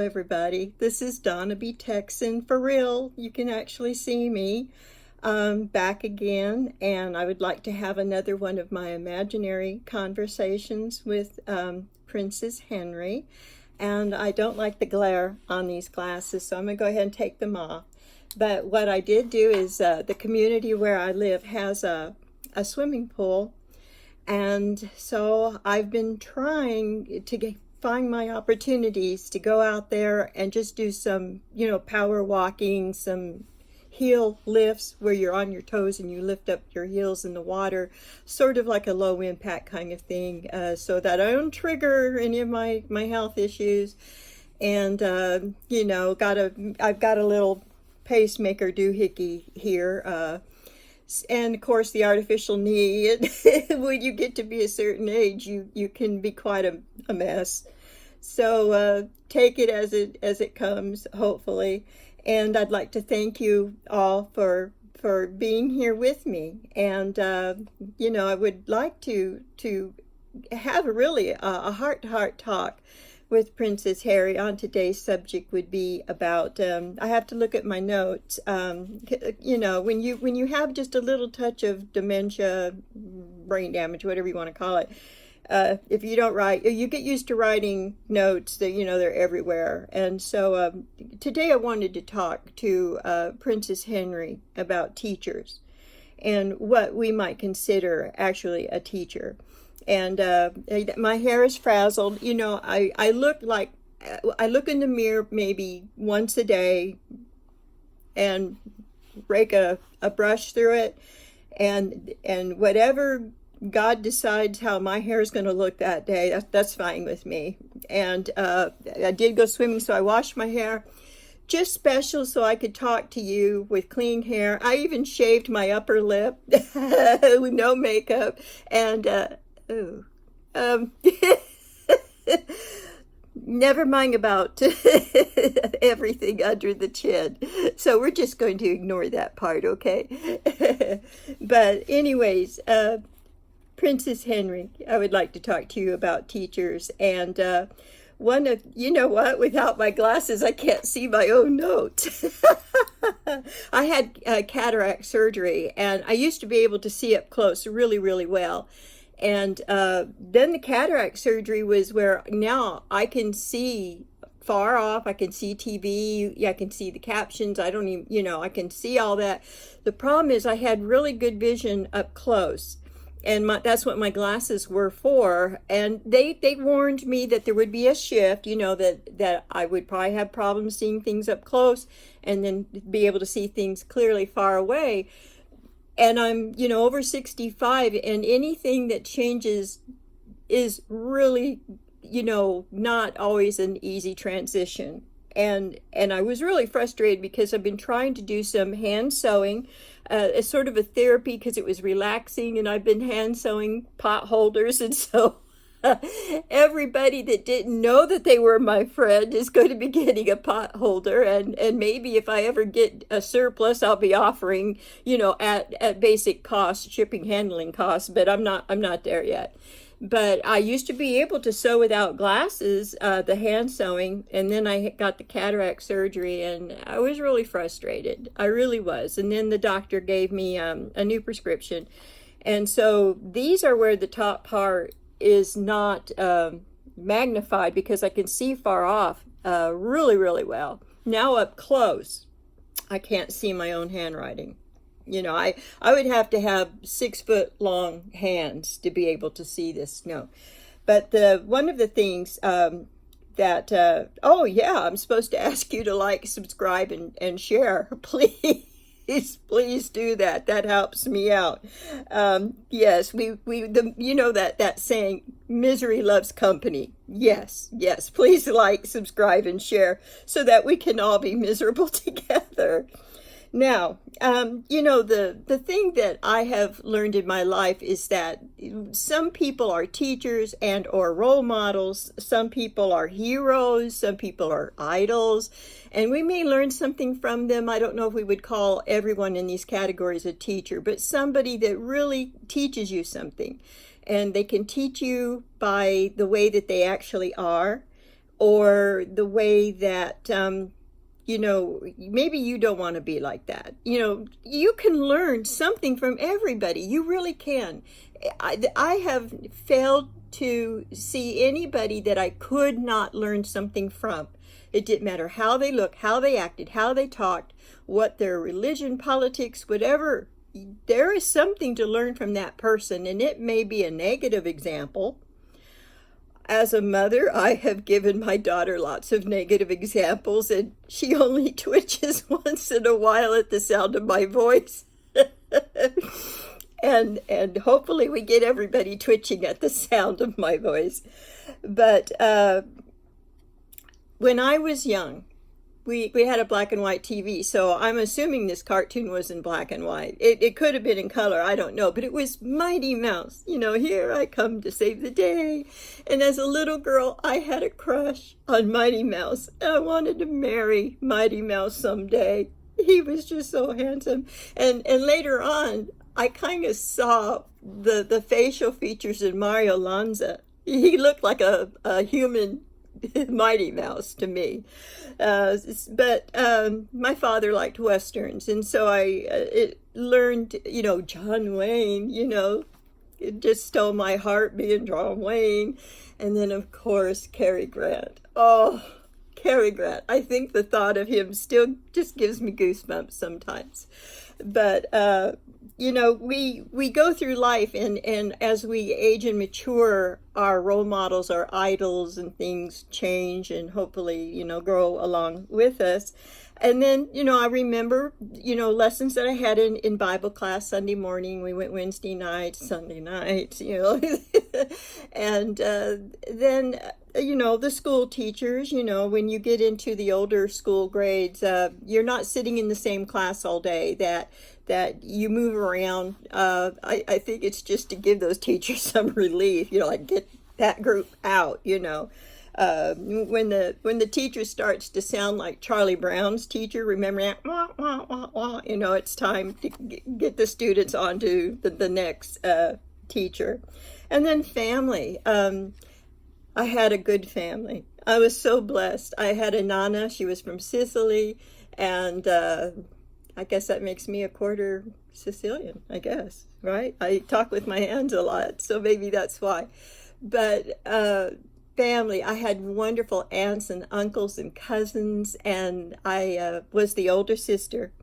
everybody. This is DonnaBTexas for real. You can actually see me back again, and I would like to have another one of my imaginary conversations with Princess Henry. And I don't like the glare on these glasses, so I'm going to go ahead and take them off. But what I did do is the community where I live has a swimming pool, and so I've been trying to find my opportunities to go out there and just do some, power walking, some heel lifts where you're on your toes and you lift up your heels in the water, sort of like a low impact kind of thing, so that I don't trigger any of my health issues. And I've got a little pacemaker doohickey here, and of course the artificial knee. When you get to be a certain age, you can be quite a mess. So take it as it comes, hopefully. And I'd like to thank you all for being here with me. And I would like to have really a heart-to-heart talk with Princess Harry on today's subject. Would be about I have to look at my notes. When you have just a little touch of dementia, brain damage, whatever you want to call it, if you don't write, you get used to writing notes that they're everywhere. And so today I wanted to talk to Princess Henry about teachers and what we might consider actually a teacher. And my hair is frazzled. I look in the mirror maybe once a day and rake a brush through it, and whatever God decides how my hair is going to look that day, that's fine with me. And I did go swimming, so I washed my hair just special so I could talk to you with clean hair. I even shaved my upper lip with no makeup. And never mind about everything under the chin. So we're just going to ignore that part, okay? But anyways, Princess Henry, I would like to talk to you about teachers. And without my glasses, I can't see my own notes. I had cataract surgery, and I used to be able to see up close really, really well. And then the cataract surgery was where now I can see far off. I can see TV. I can see the captions. I don't even, I can see all that. The problem is I had really good vision up close. And that's what my glasses were for. And they warned me that there would be a shift, that I would probably have problems seeing things up close and then be able to see things clearly far away. And I'm, over 65, and anything that changes is really, not always an easy transition. And I was really frustrated because I've been trying to do some hand sewing as sort of a therapy because it was relaxing, and I've been hand sewing pot holders. And so everybody that didn't know that they were my friend is going to be getting a pot holder, and maybe if I ever get a surplus, I'll be offering, at basic cost, shipping, handling costs, but I'm not there yet. But I used to be able to sew without glasses, the hand sewing, and then I got the cataract surgery, and I was really frustrated. I really was. And then the doctor gave me a new prescription. And so these are where the top part is not magnified, because I can see far off really, really well. Now up close, I can't see my own handwriting. I would have to have 6 foot long hands to be able to see this. No, but one of the things I'm supposed to ask you to like, subscribe, and share. Please do that. That helps me out. Yes, that saying, misery loves company. Yes, please like, subscribe, and share so that we can all be miserable together. Now, the thing that I have learned in my life is that some people are teachers and or role models. Some people are heroes. Some people are idols. And we may learn something from them. I don't know if we would call everyone in these categories a teacher, but somebody that really teaches you something. And they can teach you by the way that they actually are, or the way that, maybe you don't want to be like that. You can learn something from everybody. You really can. I have failed to see anybody that I could not learn something from. It didn't matter how they looked, how they acted, how they talked, what their religion, politics, whatever. There is something to learn from that person, and it may be a negative example. As a mother, I have given my daughter lots of negative examples, and she only twitches once in a while at the sound of my voice. and hopefully we get everybody twitching at the sound of my voice. But when I was young, we had a black and white TV, so I'm assuming this cartoon was in black and white. It could have been in color, I don't know, but it was Mighty Mouse. Here I come to save the day. And as a little girl, I had a crush on Mighty Mouse, and I wanted to marry Mighty Mouse someday. He was just so handsome. And later on, I kind of saw the facial features in Mario Lanza. He looked like a human Mighty Mouse to me. But my father liked Westerns, and so I learned, John Wayne, it just stole my heart being John Wayne. And then, of course, Cary Grant. Oh, Cary Grant. I think the thought of him still just gives me goosebumps sometimes. But, we go through life, and as we age and mature, our role models, our idols and things change and hopefully, grow along with us. And then, I remember, lessons that I had in Bible class Sunday morning. We went Wednesday nights, Sunday nights, and then, the school teachers, when you get into the older school grades, you're not sitting in the same class all day, that you move around. I think it's just to give those teachers some relief, like get that group out, when the teacher starts to sound like Charlie Brown's teacher, remember that, wah, wah, wah, wah, it's time to get the students on to the next teacher. And then family. I had a good family. I was so blessed. I had a Nana. She was from Sicily, and I guess that makes me a quarter Sicilian, I guess, right? I talk with my hands a lot, so maybe that's why. But family, I had wonderful aunts and uncles and cousins, and I was the older sister.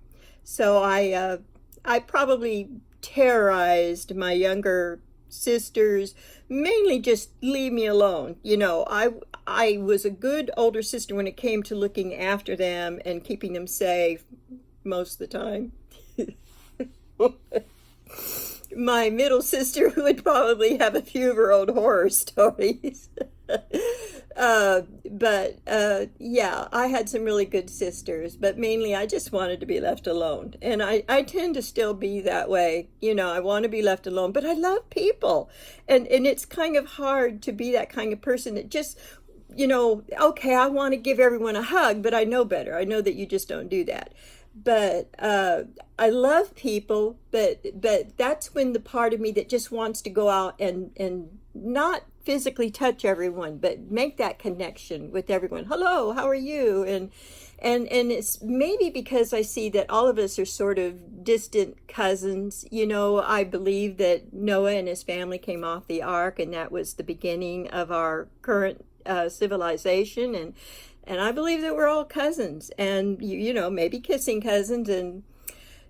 So I probably terrorized my younger sisters, mainly just leave me alone. I was a good older sister when it came to looking after them and keeping them safe most of the time. My middle sister would probably have a few of her own horror stories. Yeah, I had some really good sisters, but mainly I just wanted to be left alone. And I tend to still be that way. I want to be left alone, but I love people. And it's kind of hard to be that kind of person that just, okay, I want to give everyone a hug, but I know better. I know that you just don't do that. But I love people, but that's when the part of me that just wants to go out and not physically touch everyone, but make that connection with everyone. Hello, how are you? And it's maybe because I see that all of us are sort of distant cousins. I believe that Noah and his family came off the ark, and that was the beginning of our current civilization. And I believe that we're all cousins, and maybe kissing cousins, and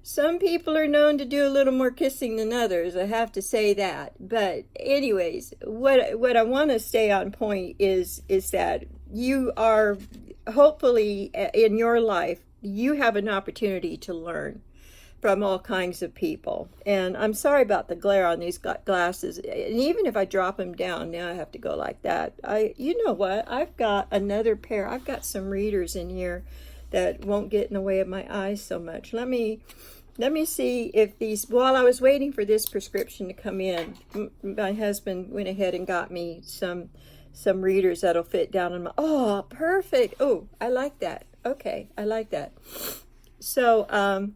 some people are known to do a little more kissing than others. I have to say that. But anyways, what I want to stay on point is that you are, hopefully in your life, you have an opportunity to learn from all kinds of people. And I'm sorry about the glare on these glasses. And even if I drop them down, now I have to go like that. You know what? I've got another pair. I've got some readers in here that won't get in the way of my eyes so much. Let me see if these, while I was waiting for this prescription to come in, my husband went ahead and got me some readers that'll fit down in my, oh, perfect. Oh, I like that. Okay, I like that. So,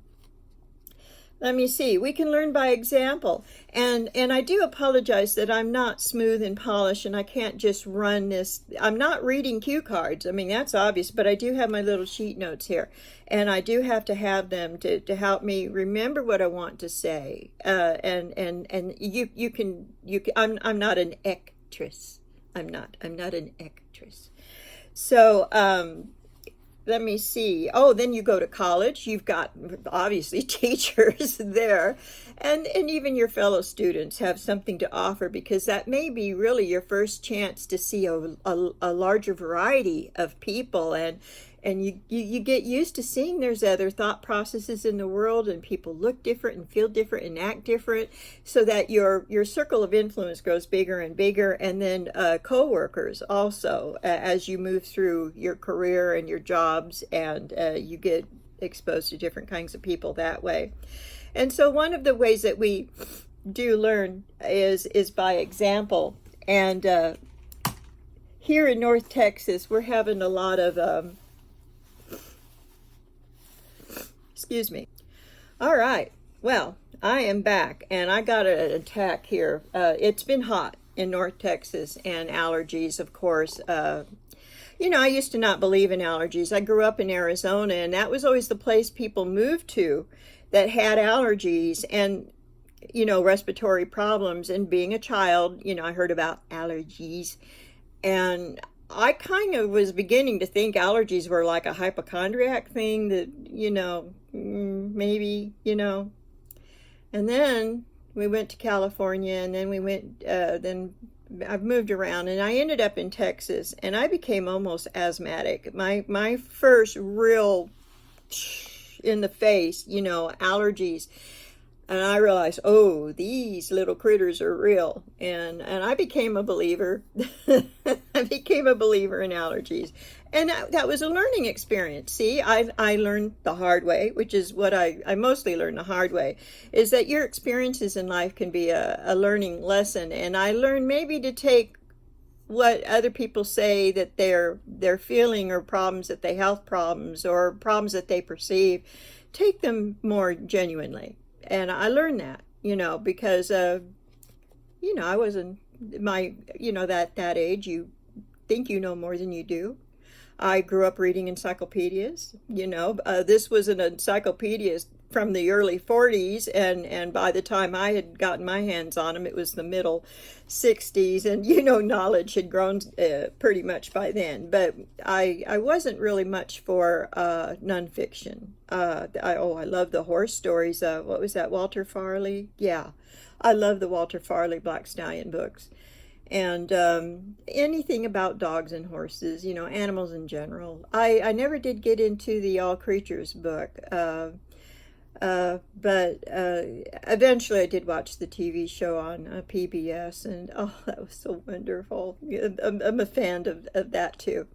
Let me see. We can learn by example. And I do apologize that I'm not smooth and polished and I can't just run this. I'm not reading cue cards. I mean, that's obvious, but I do have my little sheet notes here. And I do have to have them to help me remember what I want to say. And you can I'm not an actress. I'm not an actress. So let me see. Oh, then you go to college. You've got obviously teachers there, and even your fellow students have something to offer, because that may be really your first chance to see a larger variety of people, and you get used to seeing there's other thought processes in the world, and people look different and feel different and act different, so that your circle of influence grows bigger and bigger. And then co-workers also, as you move through your career and your jobs, and you get exposed to different kinds of people that way. And so one of the ways that we do learn is by example. And here in North Texas, we're having a lot of excuse me. All right. Well, I am back, and I got an attack here. It's been hot in North Texas, and allergies, of course. You know, I used to not believe in allergies. I grew up in Arizona, and that was always the place people moved to that had allergies and, you know, respiratory problems. And being a child, you know, I heard about allergies, and I kind of was beginning to think allergies were like a hypochondriac thing that, you know, maybe, you know. And then we went to California, and then we went, then I've moved around, and I ended up in Texas, and I became almost asthmatic. My first real in the face, you know, allergies. And I realized, oh, these little critters are real. And I became a believer. I became a believer in allergies. And that was a learning experience. See, I learned the hard way, which is what I mostly learned the hard way, is that your experiences in life can be a learning lesson. And I learned maybe to take what other people say that they're feeling, or problems that they health problems, or problems that they perceive, take them more genuinely. And I learned that, you know, because, you know, I wasn't that age, you think you know more than you do. I grew up reading encyclopedias, you know. This was an encyclopedia from the early 40s, and by the time I had gotten my hands on them, it was the middle 60s, and, you know, knowledge had grown pretty much by then. But I wasn't really much for nonfiction. I love the horse stories. What was that, Walter Farley? Yeah, I love the Walter Farley Black Stallion books. And anything about dogs and horses, you know, animals in general. I never did get into the All Creatures book, but eventually I did watch the TV show on PBS, and oh, that was so wonderful. I'm a fan of that too.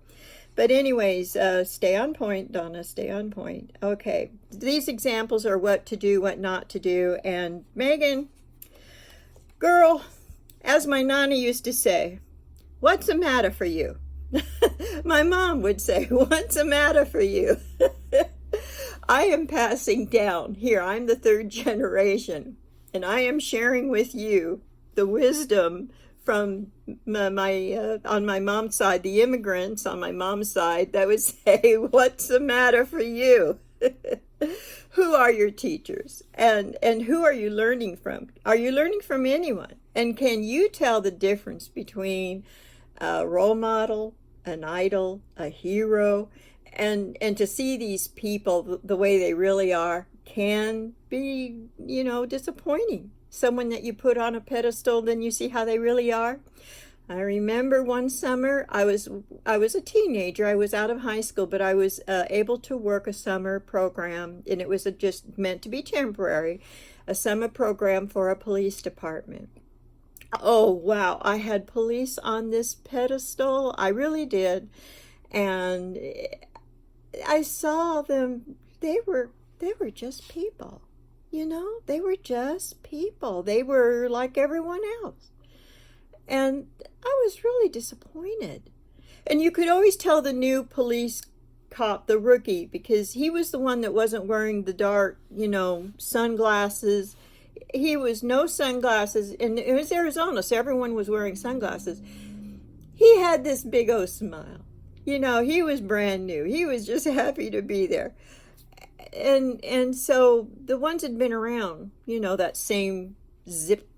But anyways, stay on point, Donna, stay on point. Okay, these examples are what to do, what not to do. And Megan, girl, as my Nana used to say, what's the matter for you? My mom would say, what's the matter for you? I am passing down. Here, I'm the third generation, and I am sharing with you the wisdom from my on my mom's side, the immigrants on my mom's side that would say, what's the matter for you? Who are your teachers? And who are you learning from? Are you learning from anyone? And can you tell the difference between a role model, an idol, a hero, and to see these people the way they really are can be, you know, disappointing. Someone that you put on a pedestal, then you see how they really are. I remember one summer, I was a teenager. I was out of high school, but I was able to work a summer program, and it was just meant to be temporary, a summer program for a police department. Oh, wow. I had police on this pedestal. I really did. And I saw them. They were just people. You know, they were just people. They were like everyone else. And I was really disappointed. And you could always tell the new police cop, the rookie, because he was the one that wasn't wearing the dark, sunglasses. He was no sunglasses, and it was Arizona, so everyone was wearing sunglasses. He had this big old smile. He was brand new. He was just happy to be there. And so the ones that had been around, that same zip,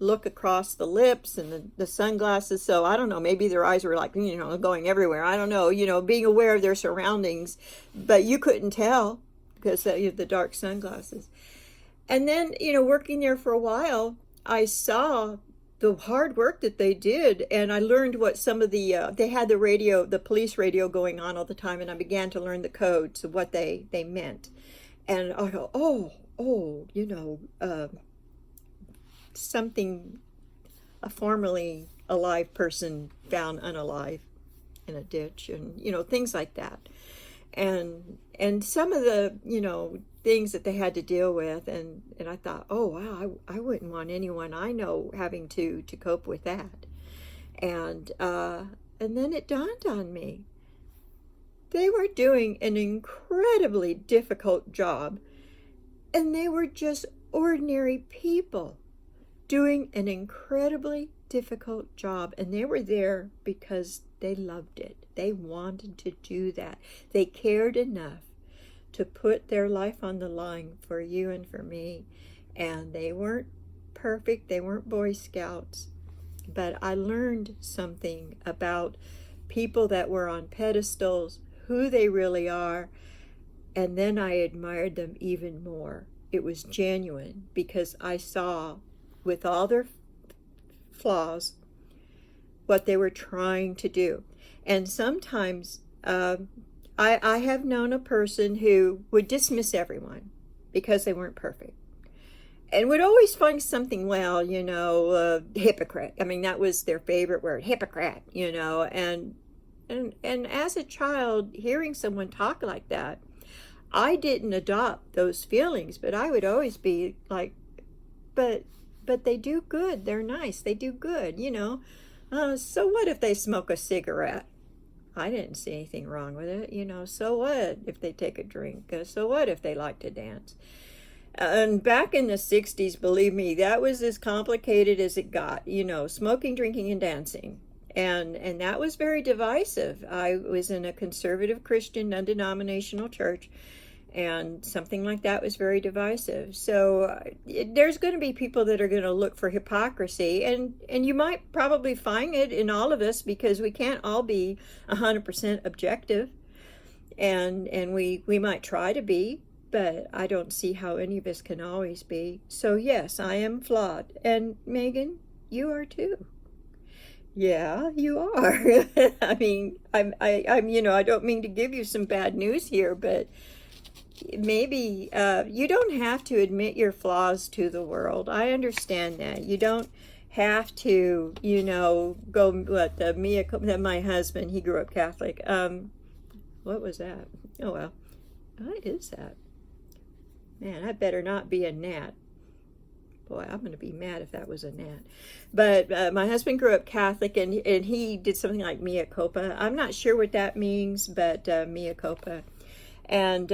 look across the lips and the sunglasses. So I don't know, maybe their eyes were like, going everywhere. I don't know, being aware of their surroundings, but you couldn't tell because of the dark sunglasses. And then, working there for a while, I saw the hard work that they did, and I learned what some of they had the police radio going on all the time, and I began to learn the codes of what they meant. And I go, something, a formerly alive person found unalive in a ditch, and things like that, and some of the things that they had to deal with, and I thought, oh wow, I wouldn't want anyone I know having to cope with that. And then it dawned on me, they were doing an incredibly difficult job, and they were just ordinary people doing an incredibly difficult job, and they were there because they loved it. They wanted to do that. They cared enough to put their life on the line for you and for me. And they weren't perfect. They weren't Boy Scouts. But I learned something about people that were on pedestals, who they really are, and then I admired them even more. It was genuine because I saw, with all their flaws, what they were trying to do. And sometimes I have known a person who would dismiss everyone because they weren't perfect, and would always find something, hypocrite. I mean, that was their favorite word, hypocrite, and as a child, hearing someone talk like that, I didn't adopt those feelings, but I would always be like, but they do good. They're nice. They do good, so what if they smoke a cigarette? I didn't see anything wrong with it, so what if they take a drink? So what if they like to dance? And back in the 60s, believe me, that was as complicated as it got, smoking, drinking, and dancing. And that was very divisive. I was in a conservative Christian non-denominational church, and something like that was very divisive. So there's going to be people that are going to look for hypocrisy, and you might probably find it in all of us, because we can't all be 100% objective, and we might try to be, but I don't see how any of us can always be. So yes, I am flawed, and Megan, you are too. Yeah, you are. I mean, I'm I don't mean to give you some bad news here, but maybe you don't have to admit your flaws to the world. I understand that. You don't have to, go that my husband, he grew up Catholic. What was that? Oh well, what is that? Man, I better not be a gnat. Boy, I'm going to be mad if that was a gnat. But my husband grew up Catholic, and he did something like mea culpa. I'm not sure what that means, but mea culpa. And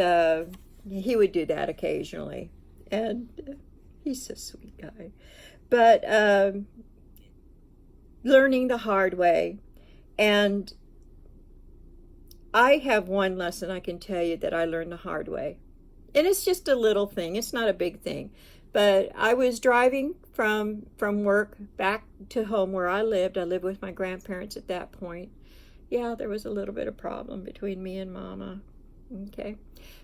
he would do that occasionally. And he's a sweet guy. But learning the hard way. And I have one lesson I can tell you that I learned the hard way. And it's just a little thing. It's not a big thing. But I was driving from work back to home where I lived. I lived with my grandparents at that point. Yeah, there was a little bit of problem between me and Mama. Okay.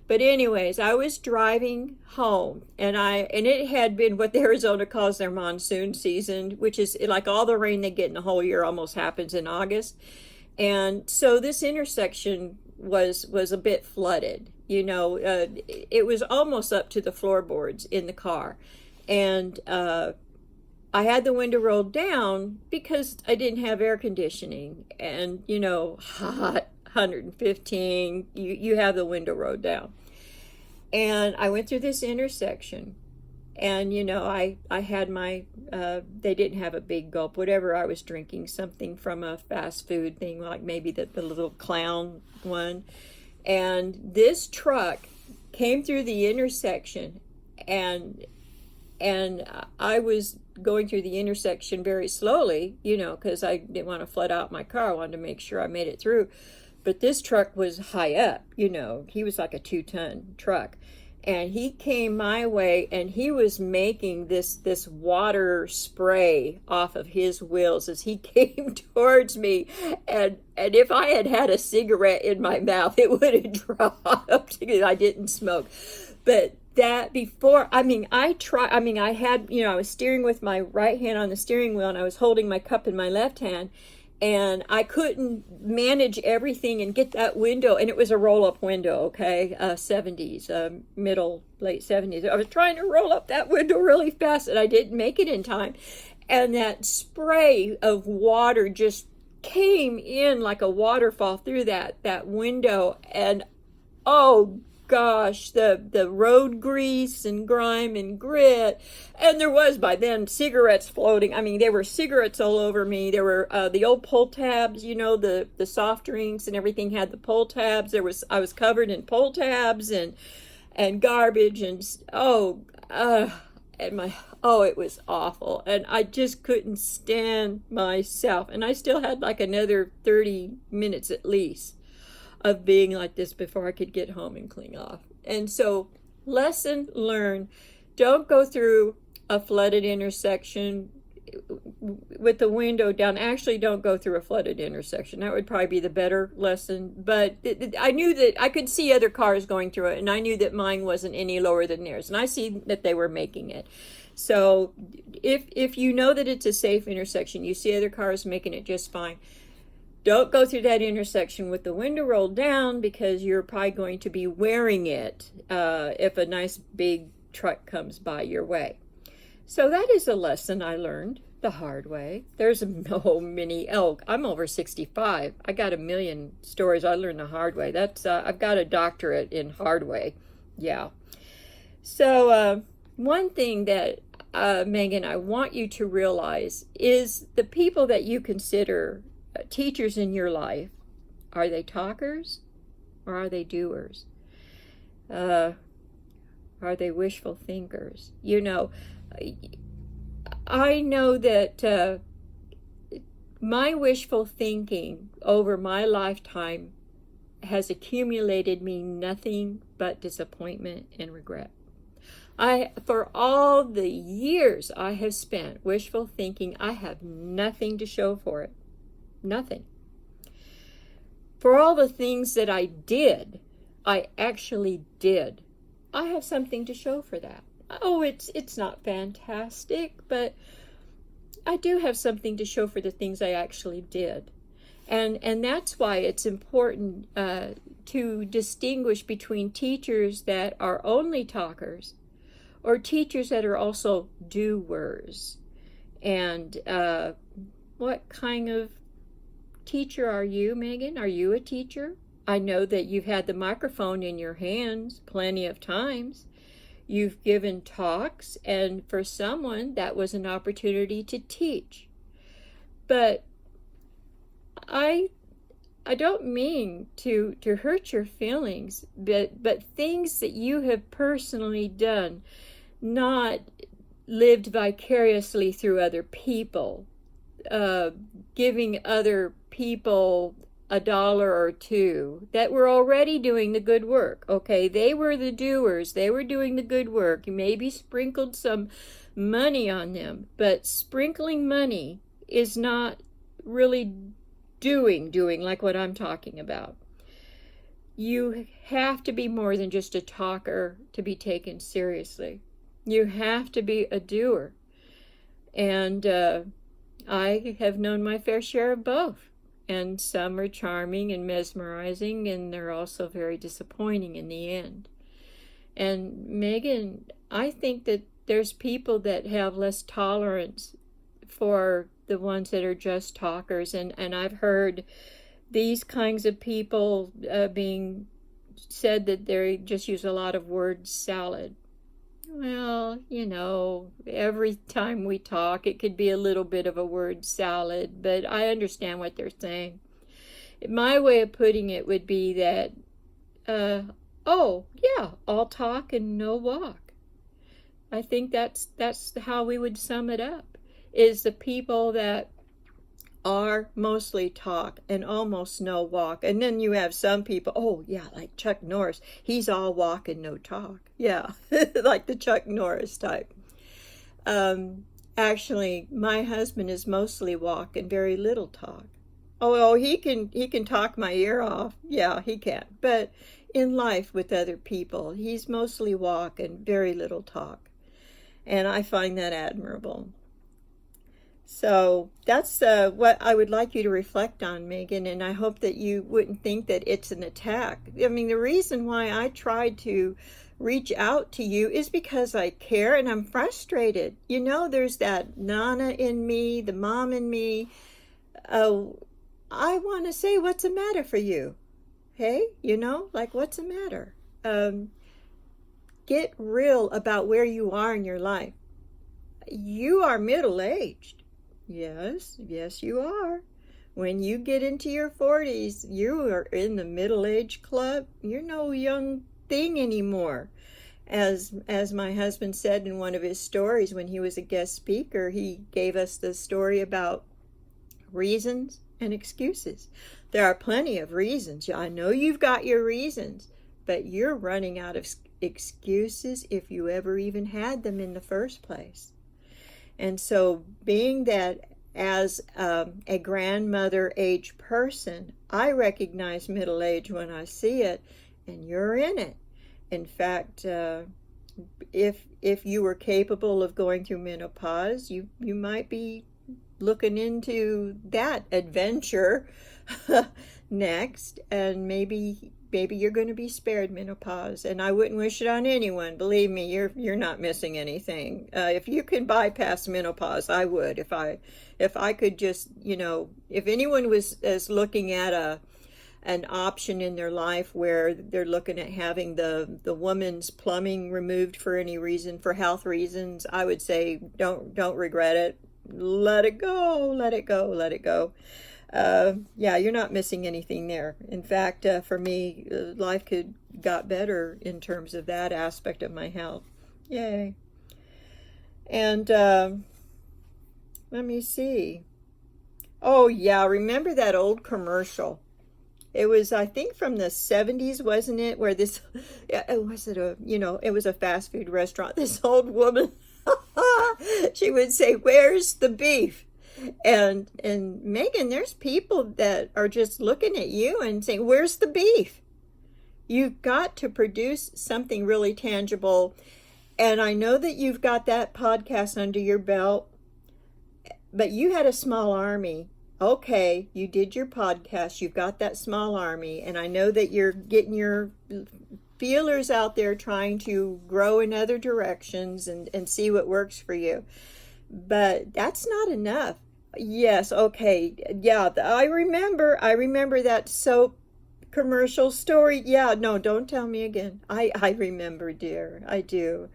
But anyways, I was driving home, and it had been what Arizona calls their monsoon season, which is like all the rain they get in the whole year almost happens in August. And so this intersection was a bit flooded. It was almost up to the floorboards in the car. And I had the window rolled down because I didn't have air conditioning. And, hot, 115, you have the window rolled down. And I went through this intersection. And I had my they didn't have a big gulp, whatever I was drinking, something from a fast food thing, like maybe the little clown one. And this truck came through the intersection, and and I was going through the intersection very slowly, because I didn't want to flood out my car. I wanted to make sure I made it through. But this truck was high up, he was like a 2-ton truck. And he came my way, and he was making this water spray off of his wheels as he came towards me. And if I had had a cigarette in my mouth, it would have dropped because I didn't smoke. But that before, I was steering with my right hand on the steering wheel, and I was holding my cup in my left hand. And I couldn't manage everything and get that window, and it was a roll-up window, okay, 70s, late 70s. I was trying to roll up that window really fast, and I didn't make it in time. And that spray of water just came in like a waterfall through that window, and oh gosh, the road grease and grime and grit. And there was by then cigarettes floating. There were cigarettes all over me. There were the old pull tabs, the soft drinks and everything had the pull tabs. I was covered in pull tabs and garbage, and it was awful. And I just couldn't stand myself. And I still had like another 30 minutes at least of being like this before I could get home and clean off. And so, lesson learned, don't go through a flooded intersection with the window down. Actually, don't go through a flooded intersection. That would probably be the better lesson. But I knew that I could see other cars going through it, and I knew that mine wasn't any lower than theirs, and I see that they were making it. So if you know that it's a safe intersection, you see other cars making it just fine, don't go through that intersection with the window rolled down, because you're probably going to be wearing it if a nice big truck comes by your way. So that is a lesson I learned the hard way. There's no mini elk. I'm over 65. I got a million stories I learned the hard way. That's I've got a doctorate in hard way. Yeah. So one thing that Megan, I want you to realize is the people that you consider teachers in your life, are they talkers or are they doers? Are they wishful thinkers? I know that my wishful thinking over my lifetime has accumulated me nothing but disappointment and regret. For all the years I have spent wishful thinking, I have nothing to show for it. Nothing. For all the things that I actually did, I have something to show for that. Oh, it's not fantastic, but I do have something to show for the things I actually did. And that's why it's important to distinguish between teachers that are only talkers or teachers that are also doers. And what kind of teacher are you, Megan? Are you a teacher? I know that you've had the microphone in your hands plenty of times. You've given talks, and for someone that was an opportunity to teach. But I don't mean to hurt your feelings, but things that you have personally done, not lived vicariously through other people, giving other people $1 or $2 that were already doing the good work. Okay, they were the doers. They were doing the good work. You maybe sprinkled some money on them, but sprinkling money is not really doing like what I'm talking about. You have to be more than just a talker to be taken seriously. You have to be a doer. And I have known my fair share of both. And some are charming and mesmerizing, and they're also very disappointing in the end. And Megan, I think that there's people that have less tolerance for the ones that are just talkers. And I've heard these kinds of people being said that they just use a lot of word salad. Well, every time we talk, it could be a little bit of a word salad, but I understand what they're saying. My way of putting it would be that, uh, oh, yeah, all talk and no walk. I think that's how we would sum it up, is the people that are mostly talk and almost no walk. And then you have some people, oh yeah, like Chuck Norris, he's all walk and no talk. Yeah, like the Chuck Norris type. Actually, my husband is mostly walk and very little talk. Oh, he can talk my ear off. Yeah, he can. But in life with other people, he's mostly walk and very little talk. And I find that admirable. So that's what I would like you to reflect on, Megan, and I hope that you wouldn't think that it's an attack. I mean, the reason why I tried to reach out to you is because I care and I'm frustrated. There's that Nana in me, the mom in me. I want to say, what's the matter for you? Hey, like, what's the matter? Get real about where you are in your life. You are middle-aged. Yes, you are. When you get into your 40s, you are in the middle-age club. You're no young thing anymore. As my husband said in one of his stories when he was a guest speaker, he gave us the story about reasons and excuses. There are plenty of reasons. I know you've got your reasons, but you're running out of excuses if you ever even had them in the first place. And so being that as a grandmother age person, I recognize middle age when I see it, and you're in it. In fact, if you were capable of going through menopause, you might be looking into that adventure next, and maybe you're going to be spared menopause, and I wouldn't wish it on anyone. Believe me, you're not missing anything. If you can bypass menopause, I would. If I could just, if anyone was looking at an option in their life where they're looking at having the woman's plumbing removed for any reason, for health reasons, I would say don't regret it. Let it go, let it go, let it go. Yeah, you're not missing anything there. In fact, for me, life got better in terms of that aspect of my health. Yay. And let me see. Oh yeah, remember that old commercial? It was, I think, from the 70s, wasn't it? Where this, it was a fast food restaurant. This old woman, she would say, "Where's the beef?" And Megan, there's people that are just looking at you and saying, "Where's the beef?" You've got to produce something really tangible. And I know that you've got that podcast under your belt, but you had a small army. Okay, you did your podcast, you've got that small army, and I know that you're getting your feelers out there trying to grow in other directions and see what works for you. But that's not enough. Yes, okay, yeah, I remember that soap commercial story. Yeah, no, don't tell me again. I remember, dear, I do.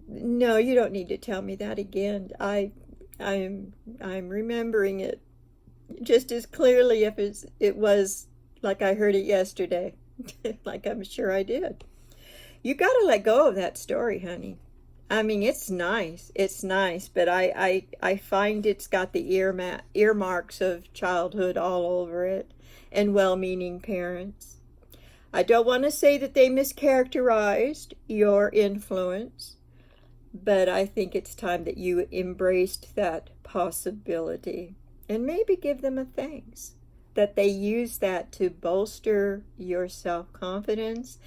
No, you don't need to tell me that again. I'm remembering it just as clearly if it was like I heard it yesterday. Like I'm sure I did. You got to let go of that story, honey. I mean, it's nice, but I find it's got the earmarks of childhood all over it, and well-meaning parents. I don't want to say that they mischaracterized your influence, but I think it's time that you embraced that possibility. And maybe give them a thanks that they use that to bolster your self-confidence.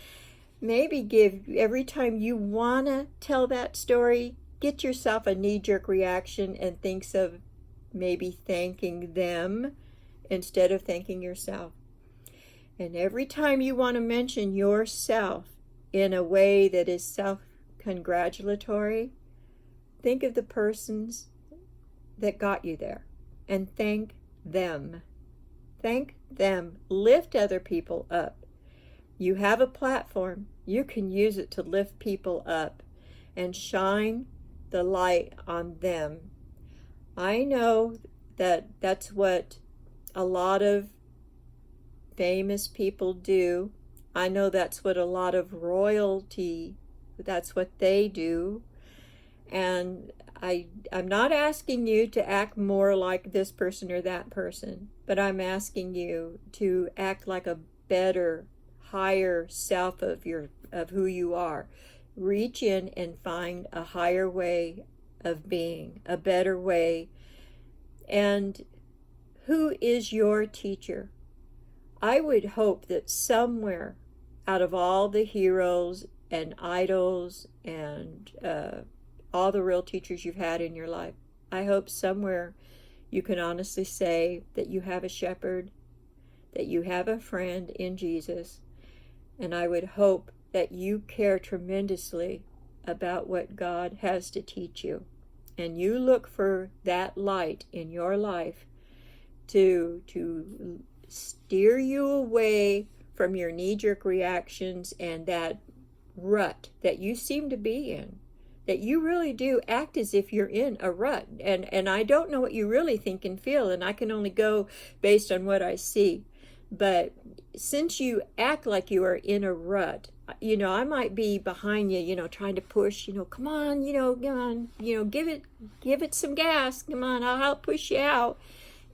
Maybe give, every time you want to tell that story, get yourself a knee-jerk reaction and thinks of maybe thanking them instead of thanking yourself. And every time you want to mention yourself in a way that is self-congratulatory, think of the persons that got you there. And thank them. Thank them. Lift other people up. You have a platform. You can use it to lift people up. and shine the light on them. I know that that's what a lot of famous people do. I know that's what a lot of royalty, that's what they do. And I'm not asking you to act more like this person or that person, but I'm asking you to act like a better, higher self of who you are. Reach in and find a higher way of being, a better way. And who is your teacher? I would hope that somewhere out of all the heroes and idols and all the real teachers you've had in your life, I hope somewhere you can honestly say that you have a shepherd, that you have a friend in Jesus, and I would hope that you care tremendously about what God has to teach you. And you look for that light in your life to steer you away from your knee-jerk reactions and that rut that you seem to be in. That you really do act as if you're in a rut. And I don't know what you really think and feel, and I can only go based on what I see. But since you act like you are in a rut, I might be behind you, trying to push, come on, come on, give it some gas. Come on, I'll help push you out.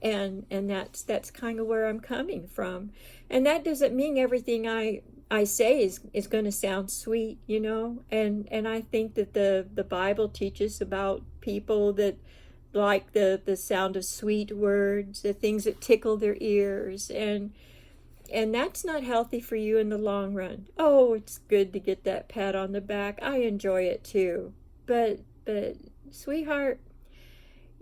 And that's kind of where I'm coming from. And that doesn't mean everything I say is going to sound sweet, and I think that the Bible teaches about people that like the sound of sweet words, the things that tickle their ears, and that's not healthy for you in the long run. Oh, it's good to get that pat on the back. I enjoy it too. But sweetheart,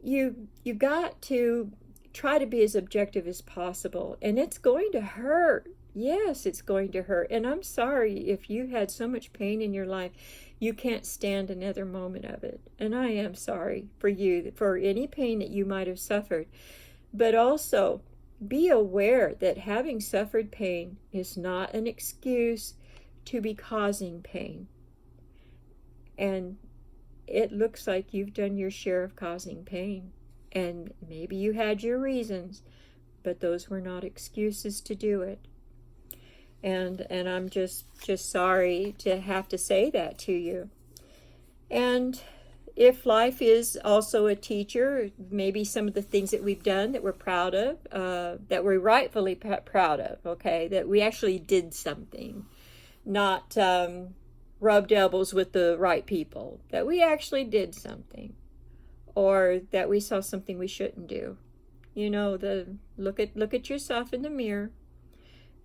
you got to try to be as objective as possible, and it's going to hurt. Yes, it's going to hurt. And I'm sorry if you had so much pain in your life, you can't stand another moment of it. And I am sorry for you, for any pain that you might have suffered. But also, be aware that having suffered pain is not an excuse to be causing pain. And it looks like you've done your share of causing pain. And maybe you had your reasons, but those were not excuses to do it. And I'm just sorry to have to say that to you. And if life is also a teacher, maybe some of the things that we've done that we're proud of, that we're rightfully proud of, okay, that we actually did something, not rubbed elbows with the right people, that we actually did something, or that we saw something we shouldn't do. Look at yourself in the mirror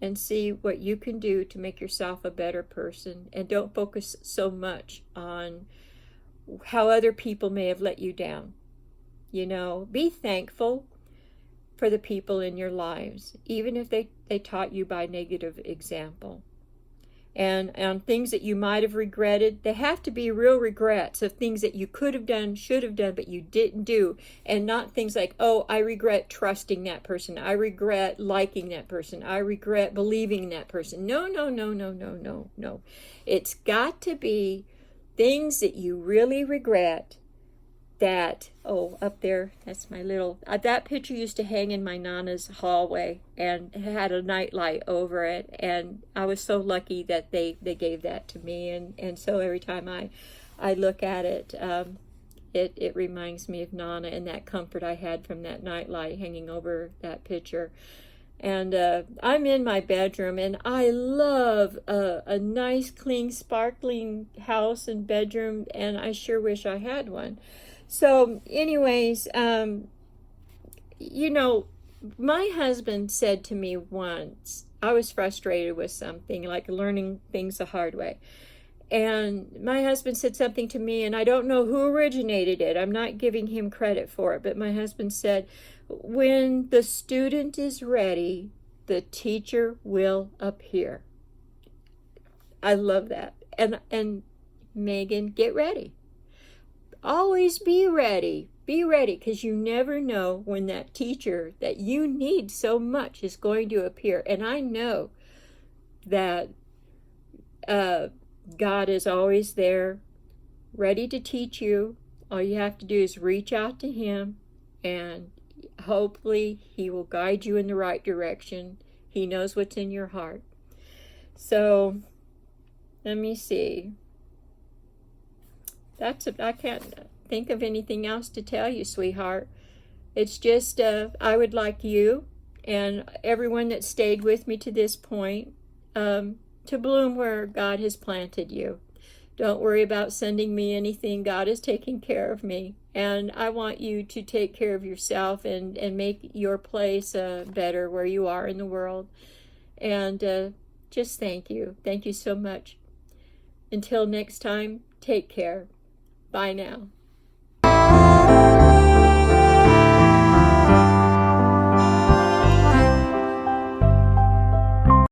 and see what you can do to make yourself a better person, and don't focus so much on how other people may have let you down. Be thankful for the people in your lives, even if they taught you by negative example. And on things that you might have regretted, they have to be real regrets of things that you could have done, should have done, but you didn't do. And not things like, oh, I regret trusting that person. I regret liking that person. I regret believing in that person. No. It's got to be things that you really regret. That, up there, that's my little, that picture used to hang in my Nana's hallway, and it had a nightlight over it, and I was so lucky that they gave that to me, and so every time I look at it, it reminds me of Nana and that comfort I had from that nightlight hanging over that picture. And I'm in my bedroom, and I love a nice, clean, sparkling house and bedroom, and I sure wish I had one. So anyways, my husband said to me once, I was frustrated with something, like learning things the hard way. And my husband said something to me, and I don't know who originated it. I'm not giving him credit for it, but my husband said, when the student is ready, the teacher will appear. I love that. And Megan, get ready. Always be ready. Be ready, because you never know when that teacher that you need so much is going to appear. And I know that God is always there ready to teach you. All you have to do is reach out to him, and hopefully he will guide you in the right direction. He knows what's in your heart. So let me see. I can't think of anything else to tell you, sweetheart. It's just I would like you and everyone that stayed with me to this point to bloom where God has planted you. Don't worry about sending me anything. God is taking care of me. And I want you to take care of yourself and make your place better where you are in the world. And just thank you. Thank you so much. Until next time, take care. Bye now.